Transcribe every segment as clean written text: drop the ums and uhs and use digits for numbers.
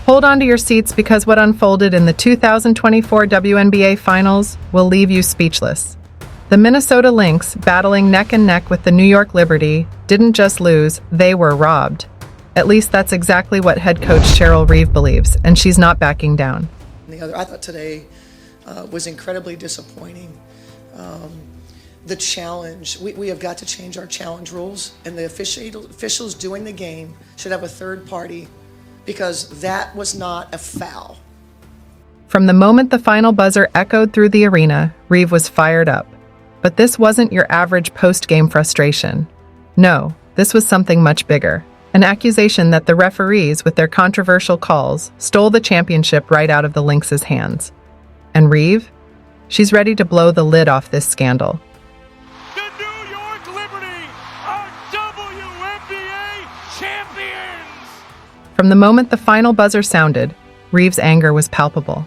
Hold on to your seats because what unfolded in the 2024 WNBA Finals will leave you speechless. The Minnesota Lynx, battling neck and neck with the New York Liberty, didn't just lose, they were robbed. At least that's exactly what head coach Cheryl Reeve believes, and she's not backing down. I thought today was incredibly disappointing. The challenge, we have got to change our challenge rules, and the officials doing the game should have a third party because that was not a foul. From the moment the final buzzer echoed through the arena, Reeve was fired up. But this wasn't your average post-game frustration. No, this was something much bigger. An accusation that the referees, with their controversial calls, stole the championship right out of the Lynx's hands. And Reeve? She's ready to blow the lid off this scandal. The New York Liberty are WNBA champions! From the moment the final buzzer sounded, Reeve's anger was palpable.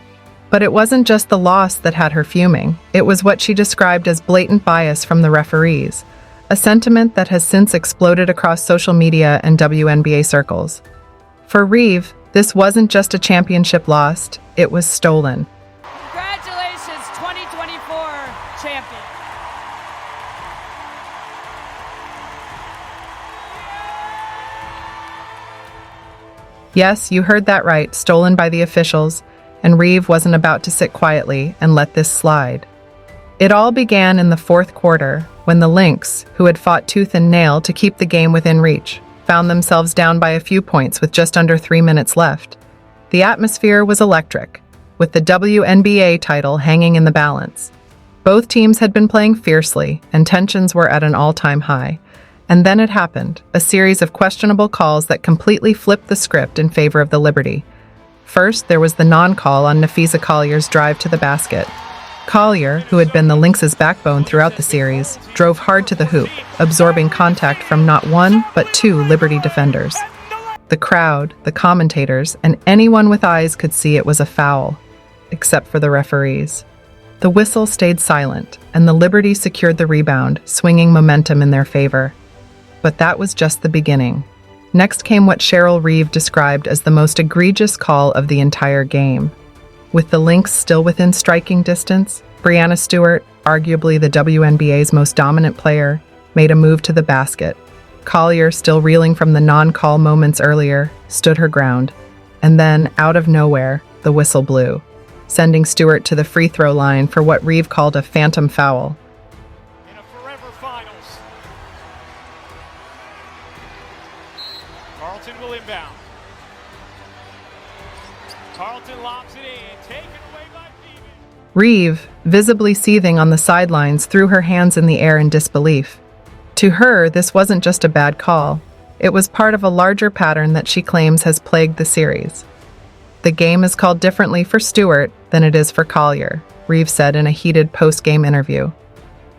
But it wasn't just the loss that had her fuming. It was what she described as blatant bias from the referees, a sentiment that has since exploded across social media and WNBA circles. For Reeve, this wasn't just a championship lost, it was stolen. Congratulations, 2024 champion. Yes, you heard that right, stolen by the officials, and Reeve wasn't about to sit quietly and let this slide. It all began in the fourth quarter, when the Lynx, who had fought tooth and nail to keep the game within reach, found themselves down by a few points with just under 3 minutes left. The atmosphere was electric, with the WNBA title hanging in the balance. Both teams had been playing fiercely, and tensions were at an all-time high. And then it happened, a series of questionable calls that completely flipped the script in favor of the Liberty. First, there was the non-call on Napheesa Collier's drive to the basket. Collier, who had been the Lynx's backbone throughout the series, drove hard to the hoop, absorbing contact from not one, but two Liberty defenders. The crowd, the commentators, and anyone with eyes could see it was a foul, except for the referees. The whistle stayed silent, and the Liberty secured the rebound, swinging momentum in their favor. But that was just the beginning. Next came what Cheryl Reeve described as the most egregious call of the entire game. With the Lynx still within striking distance, Breanna Stewart, arguably the WNBA's most dominant player, made a move to the basket. Collier, still reeling from the non-call moments earlier, stood her ground. And then, out of nowhere, the whistle blew, sending Stewart to the free throw line for what Reeve called a phantom foul. In a forever finals. Carlton will inbound. Carlton lobs it in, taken away by Phoebe. Reeve, visibly seething on the sidelines, threw her hands in the air in disbelief. To her, this wasn't just a bad call. It was part of a larger pattern that she claims has plagued the series. The game is called differently for Stewart than it is for Collier, Reeve said in a heated post-game interview.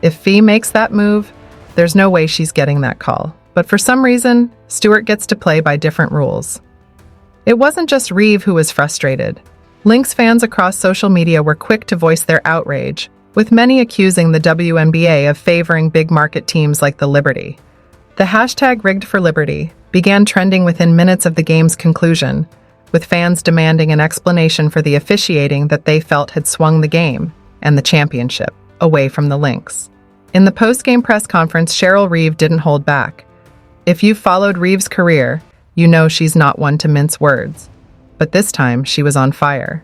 If Fee makes that move, there's no way she's getting that call. But for some reason, Stewart gets to play by different rules. It wasn't just Reeve who was frustrated. Lynx fans across social media were quick to voice their outrage, with many accusing the WNBA of favoring big-market teams like the Liberty. The hashtag #RiggedForLiberty began trending within minutes of the game's conclusion, with fans demanding an explanation for the officiating that they felt had swung the game and the championship away from the Lynx. In the post-game press conference, Cheryl Reeve didn't hold back. If you've followed Reeve's career, you know she's not one to mince words. But this time, she was on fire.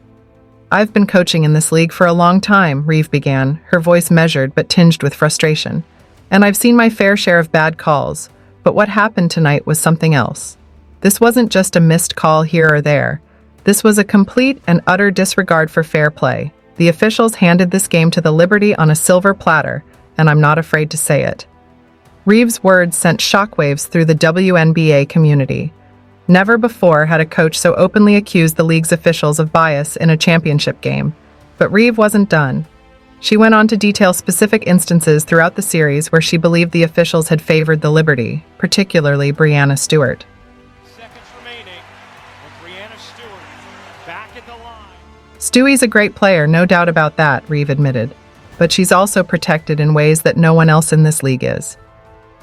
"I've been coaching in this league for a long time," Reeve began, her voice measured but tinged with frustration. "And I've seen my fair share of bad calls, but what happened tonight was something else. This wasn't just a missed call here or there. This was a complete and utter disregard for fair play. The officials handed this game to the Liberty on a silver platter, and I'm not afraid to say it." Reeve's words sent shockwaves through the WNBA community. Never before had a coach so openly accused the league's officials of bias in a championship game. But Reeve wasn't done. She went on to detail specific instances throughout the series where she believed the officials had favored the Liberty, particularly Breanna Stewart. Seconds remaining, and Breanna Stewart back at the line. "Stewie's a great player, no doubt about that," Reeve admitted. "But she's also protected in ways that no one else in this league is.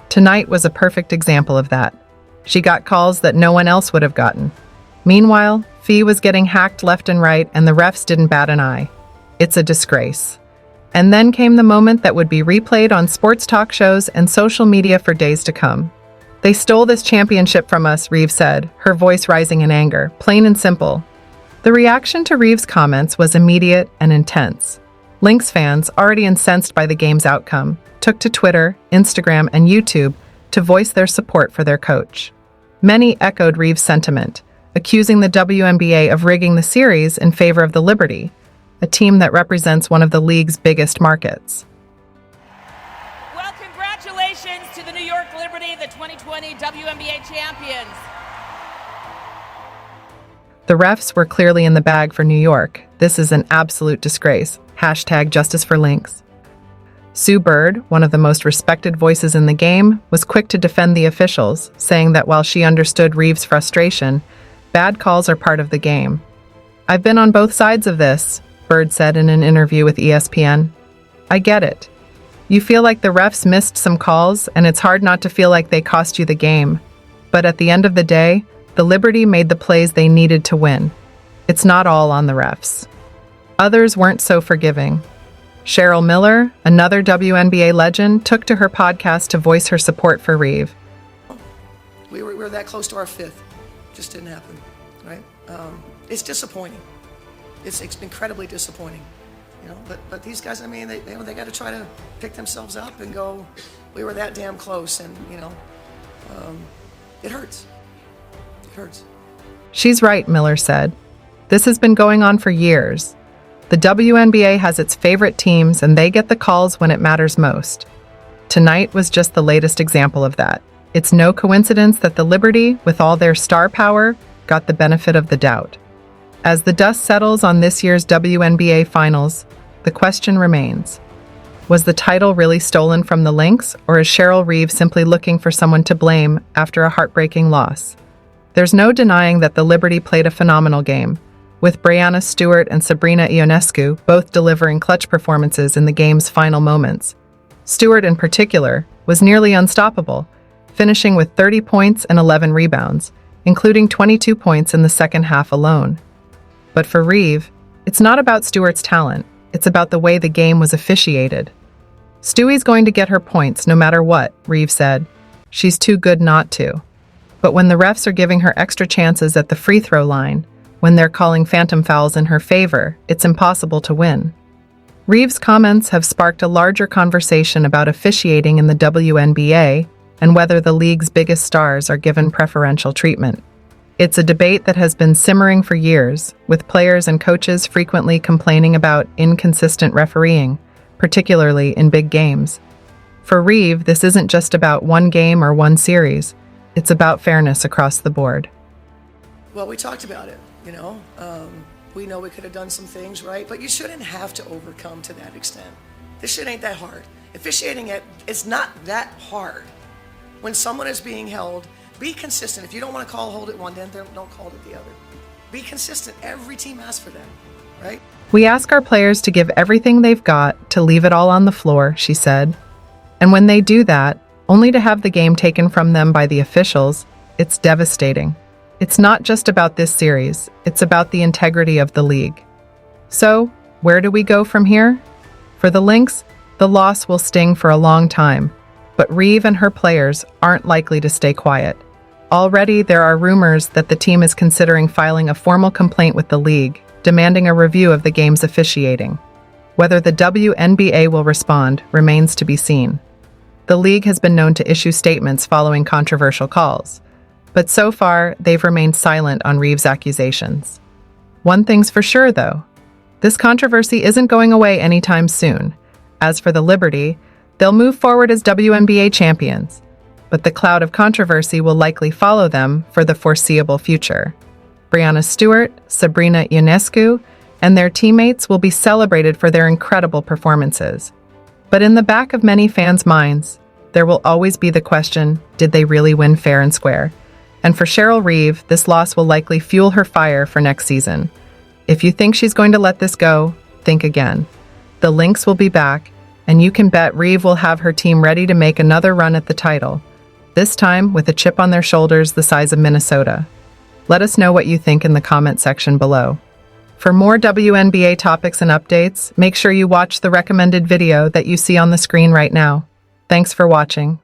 Tonight was a perfect example of that. She got calls that no one else would have gotten. Meanwhile, Fee was getting hacked left and right, and the refs didn't bat an eye. It's a disgrace. And then came the moment that would be replayed on sports talk shows and social media for days to come. They stole this championship from us, Reeve said, her voice rising in anger, plain and simple. The reaction to Reeve's comments was immediate and intense. Lynx fans, already incensed by the game's outcome, took to Twitter, Instagram, and YouTube to voice their support for their coach. Many echoed Reeve's sentiment, accusing the WNBA of rigging the series in favor of the Liberty, a team that represents one of the league's biggest markets. Well, congratulations to the New York Liberty, the 2020 WNBA champions. The refs were clearly in the bag for New York. This is an absolute disgrace. #Justice for Lynx. Sue Bird, one of the most respected voices in the game, was quick to defend the officials, saying that while she understood Reeve's frustration, bad calls are part of the game. "I've been on both sides of this," Bird said in an interview with ESPN. "I get it. You feel like the refs missed some calls, and it's hard not to feel like they cost you the game. But at the end of the day, the Liberty made the plays they needed to win. It's not all on the refs." Others weren't so forgiving. Cheryl Miller, another WNBA legend, took to her podcast to voice her support for Reeve. We were that close to our fifth. Just didn't happen, right? It's disappointing. It's incredibly disappointing, you know. But these guys, I mean, they got to try to pick themselves up and go. We were that damn close, and it hurts. It hurts. She's right, Miller said. This has been going on for years. The WNBA has its favorite teams, and they get the calls when it matters most. Tonight was just the latest example of that. It's no coincidence that the Liberty, with all their star power, got the benefit of the doubt. As the dust settles on this year's WNBA Finals, the question remains: was the title really stolen from the Lynx, or is Cheryl Reeve simply looking for someone to blame after a heartbreaking loss? There's no denying that the Liberty played a phenomenal game, with Breanna Stewart and Sabrina Ionescu both delivering clutch performances in the game's final moments. Stewart, in particular, was nearly unstoppable, finishing with 30 points and 11 rebounds, including 22 points in the second half alone. But for Reeve, it's not about Stewart's talent, it's about the way the game was officiated. "Stewie's going to get her points no matter what," Reeve said. "She's too good not to." But when the refs are giving her extra chances at the free throw line, when they're calling phantom fouls in her favor, it's impossible to win. Reeve's comments have sparked a larger conversation about officiating in the WNBA and whether the league's biggest stars are given preferential treatment. It's a debate that has been simmering for years, with players and coaches frequently complaining about inconsistent refereeing, particularly in big games. For Reeve, this isn't just about one game or one series. It's about fairness across the board. Well, we talked about it, we know we could have done some things, right? But you shouldn't have to overcome to that extent. This shit ain't that hard. Officiating it's not that hard. When someone is being held, be consistent. If you don't want to hold it one, then don't call it the other. Be consistent. Every team asks for that, right? "We ask our players to give everything they've got, to leave it all on the floor," she said. "And when they do that, only to have the game taken from them by the officials, it's devastating. It's not just about this series, it's about the integrity of the league." So, where do we go from here? For the Lynx, the loss will sting for a long time, but Reeve and her players aren't likely to stay quiet. Already, there are rumors that the team is considering filing a formal complaint with the league, demanding a review of the game's officiating. Whether the WNBA will respond remains to be seen. The league has been known to issue statements following controversial calls, but so far, they've remained silent on Reeve's accusations. One thing's for sure, though. This controversy isn't going away anytime soon. As for the Liberty, they'll move forward as WNBA champions, but the cloud of controversy will likely follow them for the foreseeable future. Breanna Stewart, Sabrina Ionescu, and their teammates will be celebrated for their incredible performances. But in the back of many fans' minds, there will always be the question, did they really win fair and square? And for Cheryl Reeve, this loss will likely fuel her fire for next season. If you think she's going to let this go, think again. The Lynx will be back, and you can bet Reeve will have her team ready to make another run at the title, this time with a chip on their shoulders the size of Minnesota. Let us know what you think in the comment section below. For more WNBA topics and updates, make sure you watch the recommended video that you see on the screen right now. Thanks for watching.